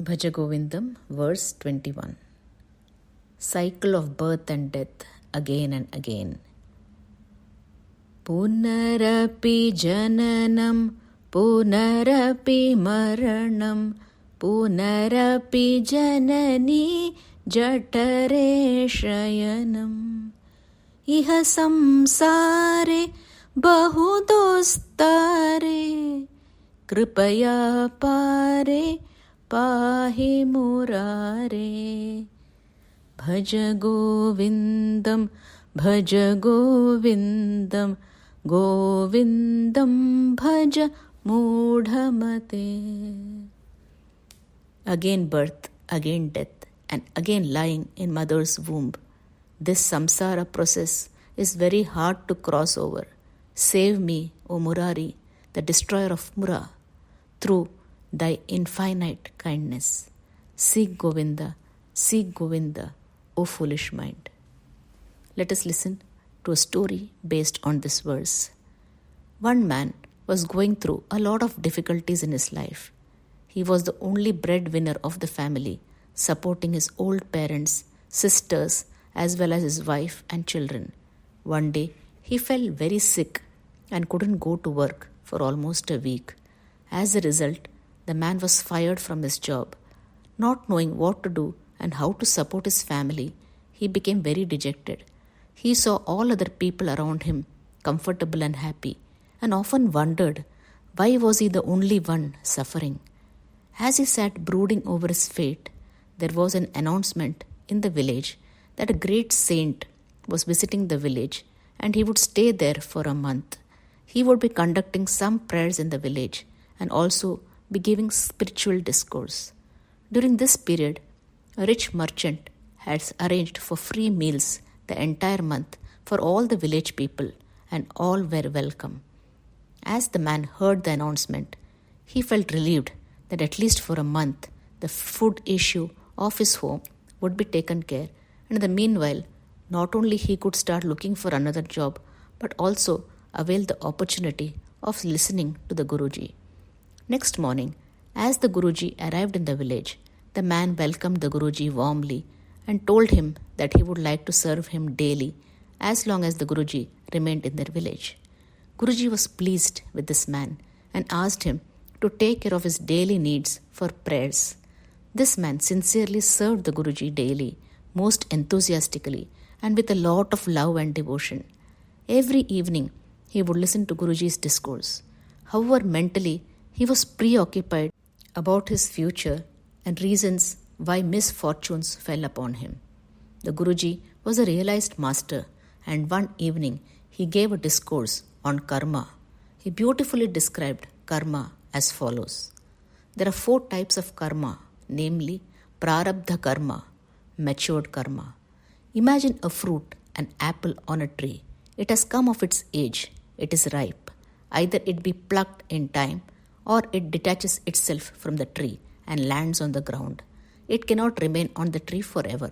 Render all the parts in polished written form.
Bhaja Govindam, verse 21. Cycle of birth and death, again and again. Punarapi Jananam, Punarapi Maranam, Punarapi Jananijathare Sayanam. Iha Samsare Bahudustare, Krpaya pare, Pahi Murare. Bhaja Govindam, Bhaja Govindam, Govindam Bhaja Mudhamate. Again birth, again death, and again lying in mother's womb. This samsara process is very hard to cross over. Save me, O Murari, the destroyer of Mura, through thy infinite kindness. Seek Govinda, O foolish mind. Let us listen to a story based on this verse. One man was going through a lot of difficulties in his life. He was the only breadwinner of the family, supporting his old parents, sisters, as well as his wife and children. One day, he fell very sick and couldn't go to work for almost a week. As a result, the man was fired from his job. Not knowing what to do and how to support his family, he became very dejected. He saw all other people around him comfortable and happy, and often wondered why was he the only one suffering. As he sat brooding over his fate, there was an announcement in the village that a great saint was visiting the village and he would stay there for a month. He would be conducting some prayers in the village and also be giving spiritual discourse. During this period, a rich merchant had arranged for free meals the entire month for all the village people, and all were welcome. As the man heard the announcement, he felt relieved that at least for a month the food issue of his home would be taken care, and in the meanwhile, not only he could start looking for another job, but also avail the opportunity of listening to the Guruji. Next morning, as the Guruji arrived in the village, the man welcomed the Guruji warmly and told him that he would like to serve him daily as long as the Guruji remained in their village. Guruji was pleased with this man and asked him to take care of his daily needs for prayers. This man sincerely served the Guruji daily, most enthusiastically and with a lot of love and devotion. Every evening, he would listen to Guruji's discourse. However, mentally, he was preoccupied about his future and reasons why misfortunes fell upon him. The Guruji was a realized master, and one evening he gave a discourse on karma. He beautifully described karma as follows. There are 4 types of karma, namely prarabdha karma, matured karma. Imagine a fruit, an apple on a tree. It has come of its age. It is ripe. Either it be plucked in time or it detaches itself from the tree and lands on the ground. It cannot remain on the tree forever.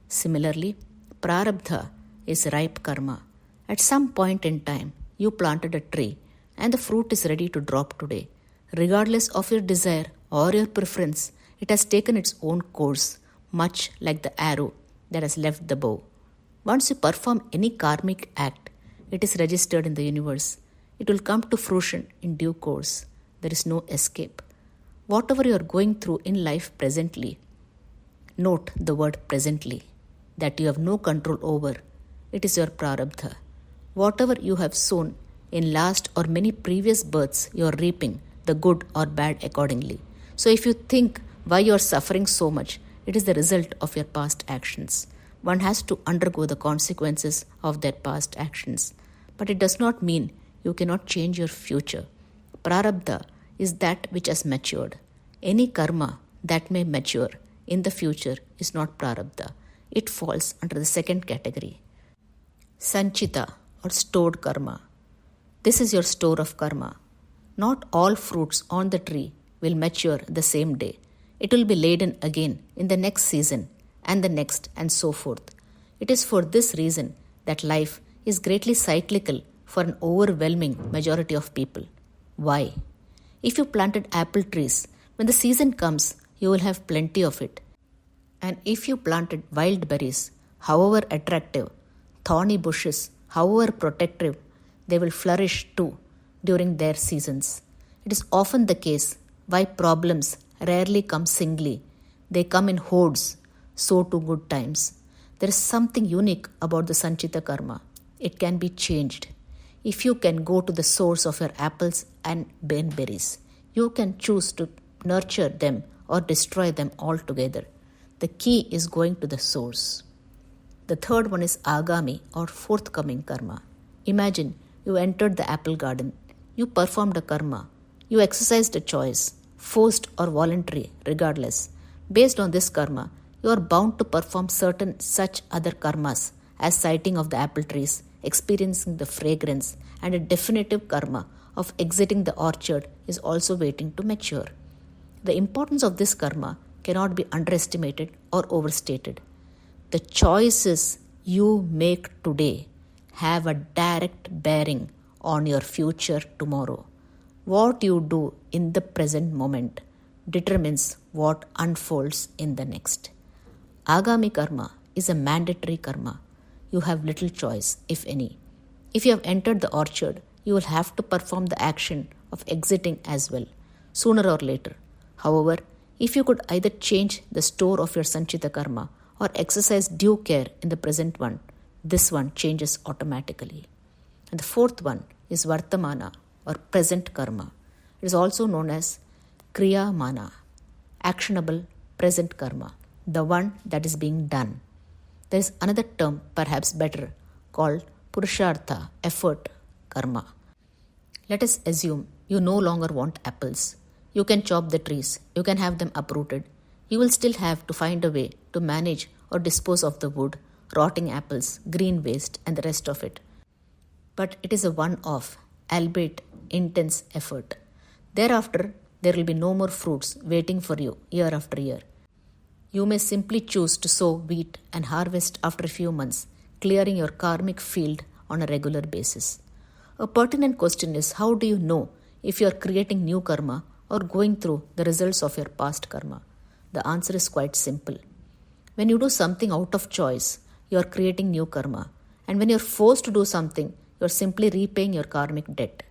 Similarly, prarabdha is ripe karma. At some point in time, you planted a tree and the fruit is ready to drop today. Regardless of your desire or your preference, it has taken its own course, much like the arrow that has left the bow. Once you perform any karmic act, it is registered in the universe. It will come to fruition in due course. There is no escape. Whatever you are going through in life presently, note the word presently, that you have no control over. It is your prarabdha. Whatever you have sown in last or many previous births, you are reaping the good or bad accordingly. So if you think why you are suffering so much, it is the result of your past actions. One has to undergo the consequences of their past actions. But it does not mean you cannot change your future. Prarabdha is that which has matured. Any karma that may mature in the future is not prarabdha. It falls under the second category. Sanchita or stored karma. This is your store of karma. Not all fruits on the tree will mature the same day. It will be laden again in the next season and the next and so forth. It is for this reason that life is greatly cyclical for an overwhelming majority of people. Why? If you planted apple trees, when the season comes, you will have plenty of it. And if you planted wild berries, however attractive, thorny bushes, however protective, they will flourish too during their seasons. It is often the case why problems rarely come singly. They come in hordes, so too good times. There is something unique about the Sanchita karma. It can be changed. If you can go to the source of your apples and berries, you can choose to nurture them or destroy them altogether. The key is going to the source. The third one is Agami or forthcoming karma. Imagine you entered the apple garden. You performed a karma. You exercised a choice, forced or voluntary, regardless. Based on this karma, you are bound to perform certain such other karmas as sighting of the apple trees, experiencing the fragrance, and a definitive karma of exiting the orchard is also waiting to mature. The importance of this karma cannot be underestimated or overstated. The choices you make today have a direct bearing on your future tomorrow. What you do in the present moment determines what unfolds in the next. Agami karma is a mandatory karma. You have little choice, if any. If you have entered the orchard, you will have to perform the action of exiting as well, sooner or later. However, if you could either change the store of your Sanchita karma or exercise due care in the present one, this one changes automatically. And the fourth one is Vartamana or present karma. It is also known as Kriya Mana, actionable present karma, the one that is being done. There is another term, perhaps better, called Purushartha, effort karma. Let us assume you no longer want apples. You can chop the trees, you can have them uprooted. You will still have to find a way to manage or dispose of the wood, rotting apples, green waste, and the rest of it. But it is a one-off, albeit intense effort. Thereafter, there will be no more fruits waiting for you year after year. You may simply choose to sow wheat and harvest after a few months, clearing your karmic field on a regular basis. A pertinent question is, how do you know if you are creating new karma or going through the results of your past karma? The answer is quite simple. When you do something out of choice, you are creating new karma. And when you are forced to do something, you are simply repaying your karmic debt.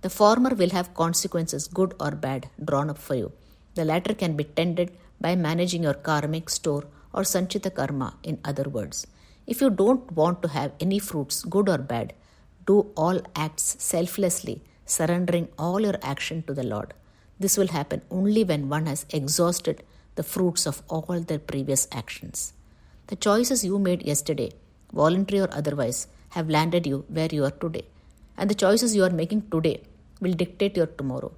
The former will have consequences, good or bad, drawn up for you. The latter can be tended by managing your karmic store or Sanchita karma, in other words. If you don't want to have any fruits, good or bad, do all acts selflessly, surrendering all your action to the Lord. This will happen only when one has exhausted the fruits of all their previous actions. The choices you made yesterday, voluntary or otherwise, have landed you where you are today. And the choices you are making today will dictate your tomorrow.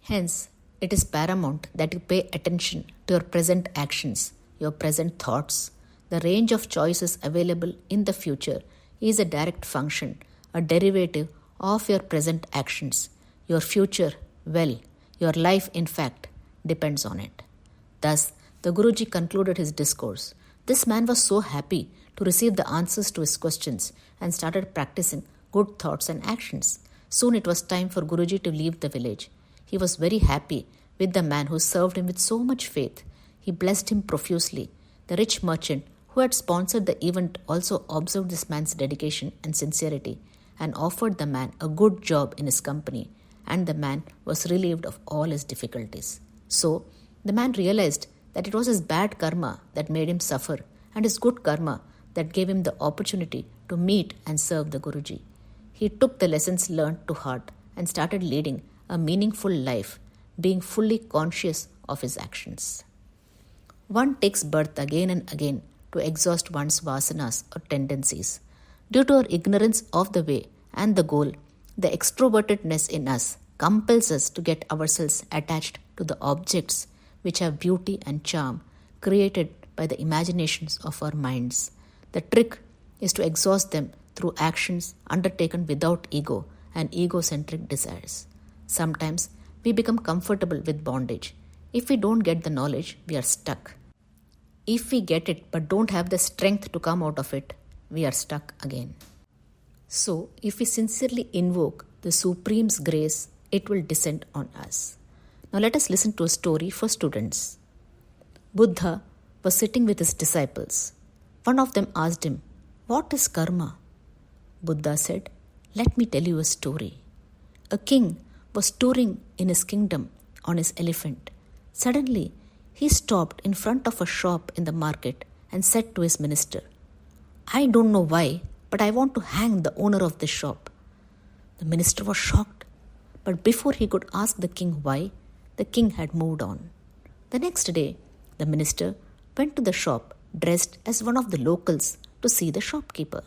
Hence, it is paramount that you pay attention to your present actions, your present thoughts. The range of choices available in the future is a direct function, a derivative of your present actions. Your future, well, your life in fact, depends on it. Thus, the Guruji concluded his discourse. This man was so happy to receive the answers to his questions and started practicing good thoughts and actions. Soon it was time for Guruji to leave the village. He was very happy with the man who served him with so much faith. He blessed him profusely. The rich merchant who had sponsored the event also observed this man's dedication and sincerity and offered the man a good job in his company, and the man was relieved of all his difficulties. So, the man realized that it was his bad karma that made him suffer and his good karma that gave him the opportunity to meet and serve the Guruji. He took the lessons learned to heart and started leading a meaningful life, being fully conscious of his actions. One takes birth again and again to exhaust one's vasanas or tendencies. Due to our ignorance of the way and the goal, the extrovertedness in us compels us to get ourselves attached to the objects which have beauty and charm created by the imaginations of our minds. The trick is to exhaust them through actions undertaken without ego and egocentric desires. Sometimes we become comfortable with bondage. If we don't get the knowledge, we are stuck. If we get it but don't have the strength to come out of it, we are stuck again. So, if we sincerely invoke the Supreme's grace, it will descend on us. Now let us listen to a story for students. Buddha was sitting with his disciples. One of them asked him, "What is karma?" Buddha said, "Let me tell you a story. A king was touring in his kingdom on his elephant. Suddenly, he stopped in front of a shop in the market and said to his minister, 'I don't know why, but I want to hang the owner of this shop.' The minister was shocked, but before he could ask the king why, the king had moved on. The next day, the minister went to the shop dressed as one of the locals to see the shopkeeper.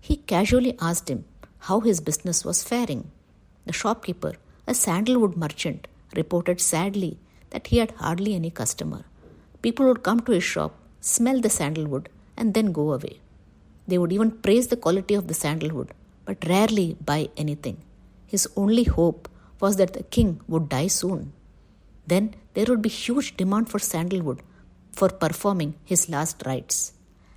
He casually asked him how his business was faring. The shopkeeper, a sandalwood merchant, reported sadly that he had hardly any customer. People would come to his shop, smell the sandalwood, and then go away. They would even praise the quality of the sandalwood, but rarely buy anything. His only hope was that the king would die soon. Then there would be huge demand for sandalwood for performing his last rites.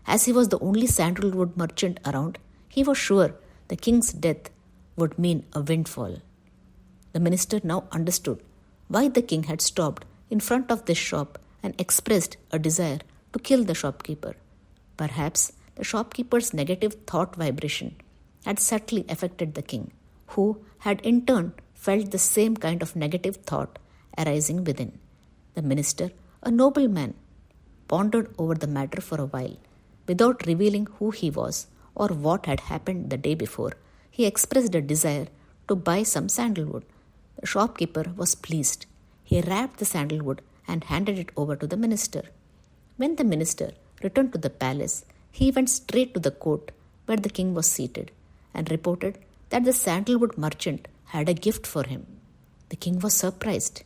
As he was the only sandalwood merchant around, he was sure the king's death would mean a windfall. The minister now understood why the king had stopped in front of this shop and expressed a desire to kill the shopkeeper. Perhaps the shopkeeper's negative thought vibration had subtly affected the king, who had in turn felt the same kind of negative thought arising within. The minister, a noble man, pondered over the matter for a while. Without revealing who he was or what had happened the day before, he expressed a desire to buy some sandalwood. The shopkeeper was pleased. He wrapped the sandalwood and handed it over to the minister. When the minister returned to the palace, he went straight to the court where the king was seated and reported that the sandalwood merchant had a gift for him. The king was surprised.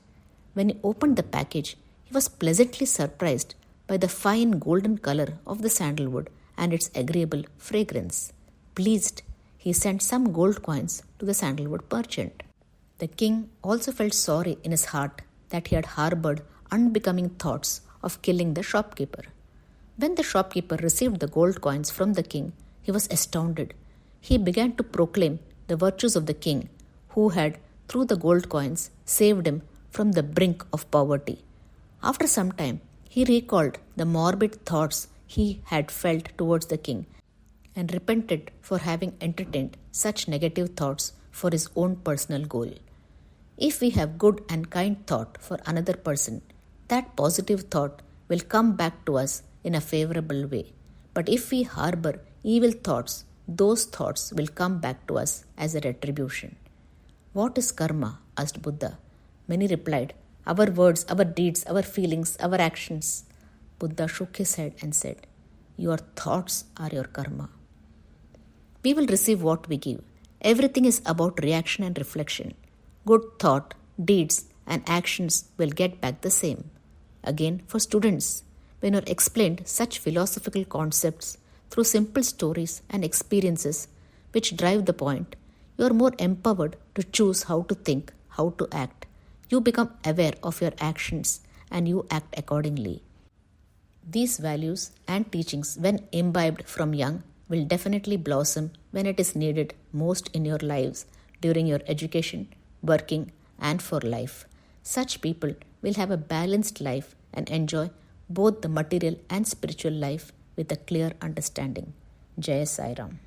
When he opened the package, he was pleasantly surprised by the fine golden color of the sandalwood and its agreeable fragrance. Pleased, he sent some gold coins to the sandalwood merchant. The king also felt sorry in his heart that he had harbored unbecoming thoughts of killing the shopkeeper. When the shopkeeper received the gold coins from the king, he was astounded. He began to proclaim the virtues of the king, who had, through the gold coins, saved him from the brink of poverty. After some time, he recalled the morbid thoughts he had felt towards the king and repented for having entertained such negative thoughts for his own personal goal. If we have good and kind thought for another person, that positive thought will come back to us in a favorable way. But if we harbor evil thoughts, those thoughts will come back to us as a retribution. "What is karma?" asked Buddha. Many replied, "Our words, our deeds, our feelings, our actions." Buddha shook his head and said, "Your thoughts are your karma." We will receive what we give. Everything is about reaction and reflection. Good thought, deeds, and actions will get back the same. Again, for students, when you are explained such philosophical concepts through simple stories and experiences which drive the point, you are more empowered to choose how to think, how to act. You become aware of your actions and you act accordingly. These values and teachings, when imbibed from young, will definitely blossom when it is needed most in your lives during your education, working, and for life. Such people will have a balanced life and enjoy both the material and spiritual life with a clear understanding. Jai Sai Ram.